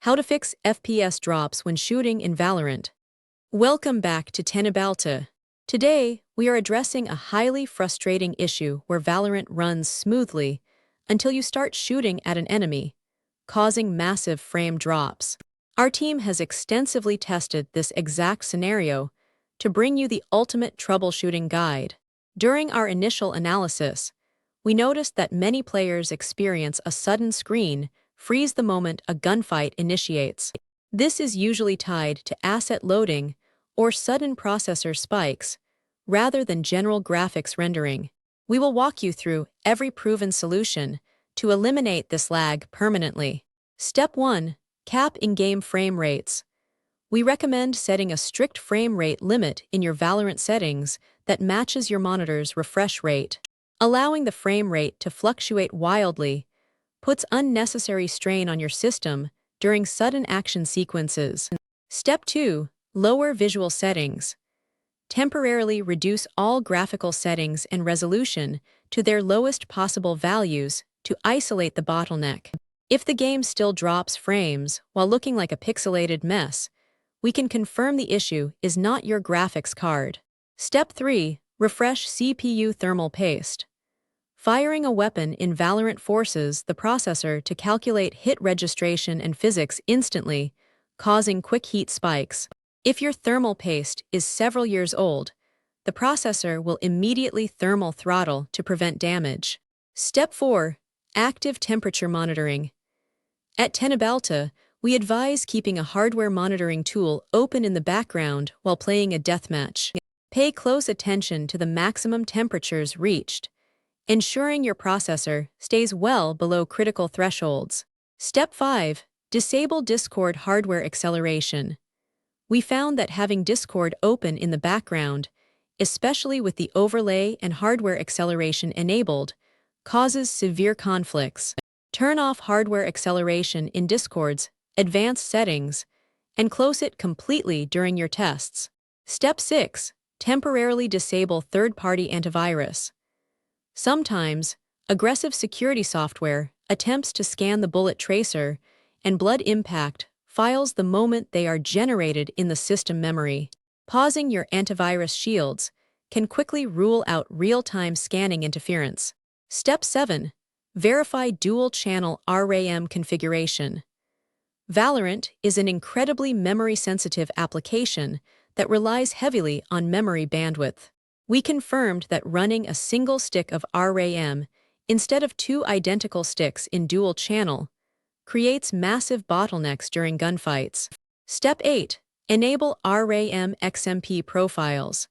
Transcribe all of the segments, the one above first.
How to fix FPS drops when shooting in Valorant. Welcome back to Tenabalta. Today, we are addressing a highly frustrating issue where Valorant runs smoothly until you start shooting at an enemy, causing massive frame drops. Our team has extensively tested this exact scenario to bring you the ultimate troubleshooting guide. During our initial analysis, we noticed that many players experience a sudden screen freeze the moment a gunfight initiates. This is usually tied to asset loading or sudden processor spikes, rather than general graphics rendering. We will walk you through every proven solution to eliminate this lag permanently. Step 1. Cap in-game frame rates. We recommend setting a strict frame rate limit in your Valorant settings that matches your monitor's refresh rate. Allowing the frame rate to fluctuate wildly puts unnecessary strain on your system during sudden action sequences. Step 2. Lower visual settings. Temporarily reduce all graphical settings and resolution to their lowest possible values to isolate the bottleneck. If the game still drops frames while looking like a pixelated mess, we can confirm the issue is not your graphics card. Step 3. Refresh CPU thermal paste. Firing a weapon in Valorant forces the processor to calculate hit registration and physics instantly, causing quick heat spikes. If your thermal paste is several years old, the processor will immediately thermal throttle to prevent damage. Step 4. Active temperature monitoring. At Tenabalta, we advise keeping a hardware monitoring tool open in the background while playing a deathmatch. Pay close attention to the maximum temperatures reached, ensuring your processor stays well below critical thresholds. Step 5. Disable Discord hardware acceleration. We found that having Discord open in the background, especially with the overlay and hardware acceleration enabled, causes severe conflicts. Turn off hardware acceleration in Discord's advanced settings and close it completely during your tests. Step 6. Temporarily disable third-party antivirus. Sometimes, aggressive security software attempts to scan the bullet tracer and blood impact files the moment they are generated in the system memory. Pausing your antivirus shields can quickly rule out real-time scanning interference. Step 7. Verify dual-channel RAM configuration. Valorant is an incredibly memory-sensitive application that relies heavily on memory bandwidth. We confirmed that running a single stick of RAM instead of two identical sticks in dual-channel creates massive bottlenecks during gunfights. Step 8. Enable RAM XMP profiles.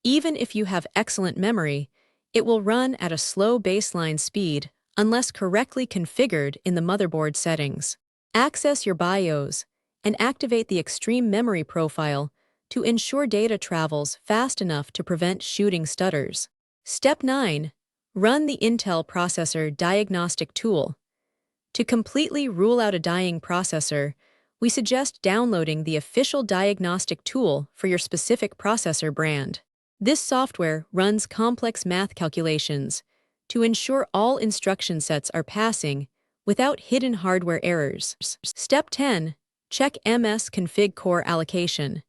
Even if you have excellent memory, it will run at a slow baseline speed unless correctly configured in the motherboard settings. Access your BIOS and activate the extreme memory profile to ensure data travels fast enough to prevent shooting stutters. Step 9. Run the Intel Processor Diagnostic tool. To completely rule out a dying processor, we suggest downloading the official diagnostic tool for your specific processor brand. This software runs complex math calculations to ensure all instruction sets are passing without hidden hardware errors. Step 10. Check MS Config Core Allocation.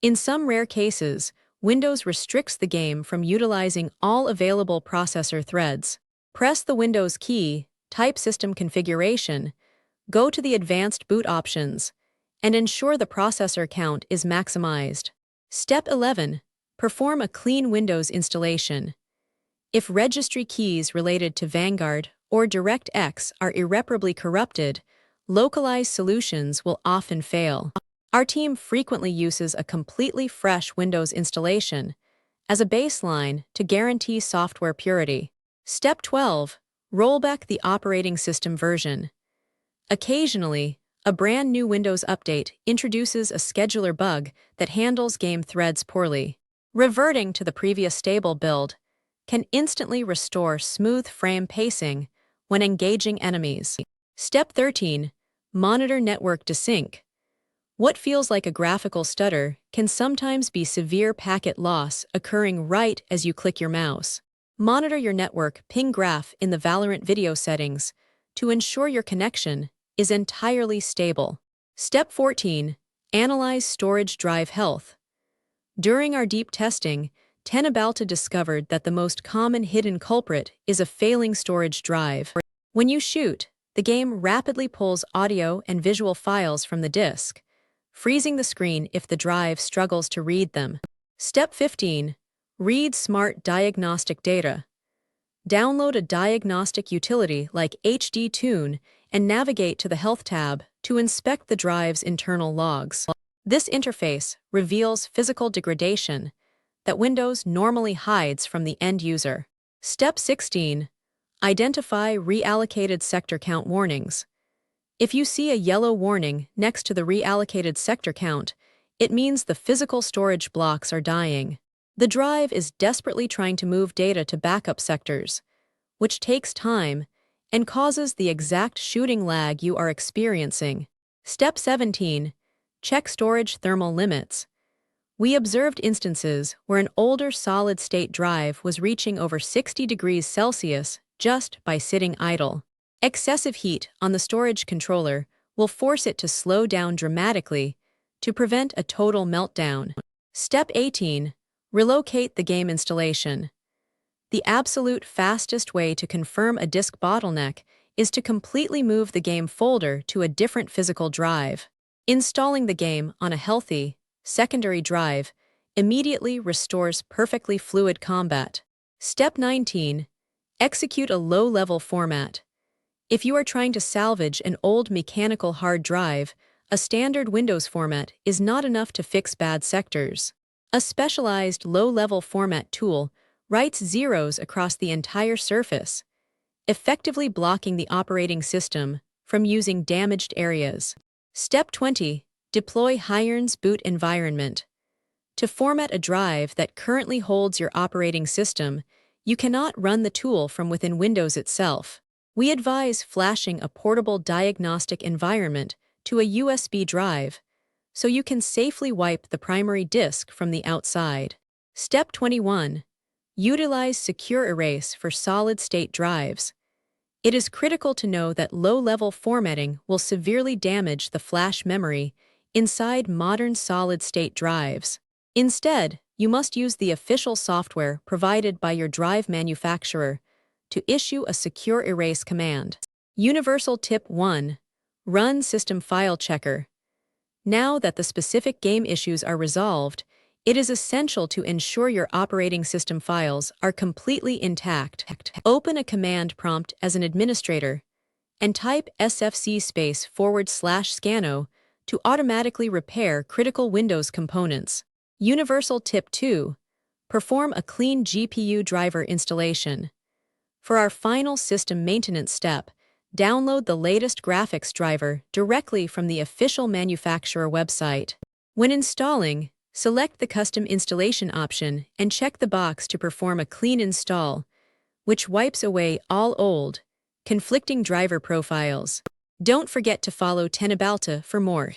In some rare cases, Windows restricts the game from utilizing all available processor threads. Press the Windows key, type System Configuration, go to the Advanced Boot options, and ensure the processor count is maximized. Step 11. Perform a clean Windows installation. If registry keys related to Vanguard or DirectX are irreparably corrupted, localized solutions will often fail. Our team frequently uses a completely fresh Windows installation as a baseline to guarantee software purity. Step 12. Rollback the operating system version. Occasionally, a brand new Windows update introduces a scheduler bug that handles game threads poorly. Reverting to the previous stable build can instantly restore smooth frame pacing when engaging enemies. Step 13. Monitor network desync. What feels like a graphical stutter can sometimes be severe packet loss occurring right as you click your mouse. Monitor your network ping graph in the Valorant video settings to ensure your connection is entirely stable. Step 14. Analyze storage drive health. During our deep testing, Tenabalta discovered that the most common hidden culprit is a failing storage drive. When you shoot, the game rapidly pulls audio and visual files from the disk, freezing the screen if the drive struggles to read them. Step 15. Read smart diagnostic data. Download a diagnostic utility like HD Tune and navigate to the Health tab to inspect the drive's internal logs. This interface reveals physical degradation that Windows normally hides from the end user. Step 16. Identify reallocated sector count warnings. If you see a yellow warning next to the reallocated sector count, it means the physical storage blocks are dying. The drive is desperately trying to move data to backup sectors, which takes time and causes the exact shooting lag you are experiencing. Step 17. Check storage thermal limits. We observed instances where an older solid-state drive was reaching over 60 degrees Celsius just by sitting idle. Excessive heat on the storage controller will force it to slow down dramatically to prevent a total meltdown. Step 18. Relocate the game installation. The absolute fastest way to confirm a disk bottleneck is to completely move the game folder to a different physical drive. Installing the game on a healthy, secondary drive immediately restores perfectly fluid combat. Step 19. Execute a low-level format. If you are trying to salvage an old mechanical hard drive, a standard Windows format is not enough to fix bad sectors. A specialized low-level format tool writes zeros across the entire surface, effectively blocking the operating system from using damaged areas. Step 20. Deploy Hirens boot environment. To format a drive that currently holds your operating system, you cannot run the tool from within Windows itself. We advise flashing a portable diagnostic environment to a USB drive so you can safely wipe the primary disk from the outside. Step 21. Utilize Secure Erase for solid-state drives. It is critical to know that low-level formatting will severely damage the flash memory inside modern solid-state drives. Instead, you must use the official software provided by your drive manufacturer to issue a secure erase command. Universal Tip 1. Run System File Checker. Now that the specific game issues are resolved, it is essential to ensure your operating system files are completely intact. Open a command prompt as an administrator and type SFC//scano to automatically repair critical Windows components. Universal Tip 2. Perform a clean GPU driver installation. For our final system maintenance step, download the latest graphics driver directly from the official manufacturer website. When installing, select the custom installation option and check the box to perform a clean install, which wipes away all old, conflicting driver profiles. Don't forget to follow Tenabalta for more.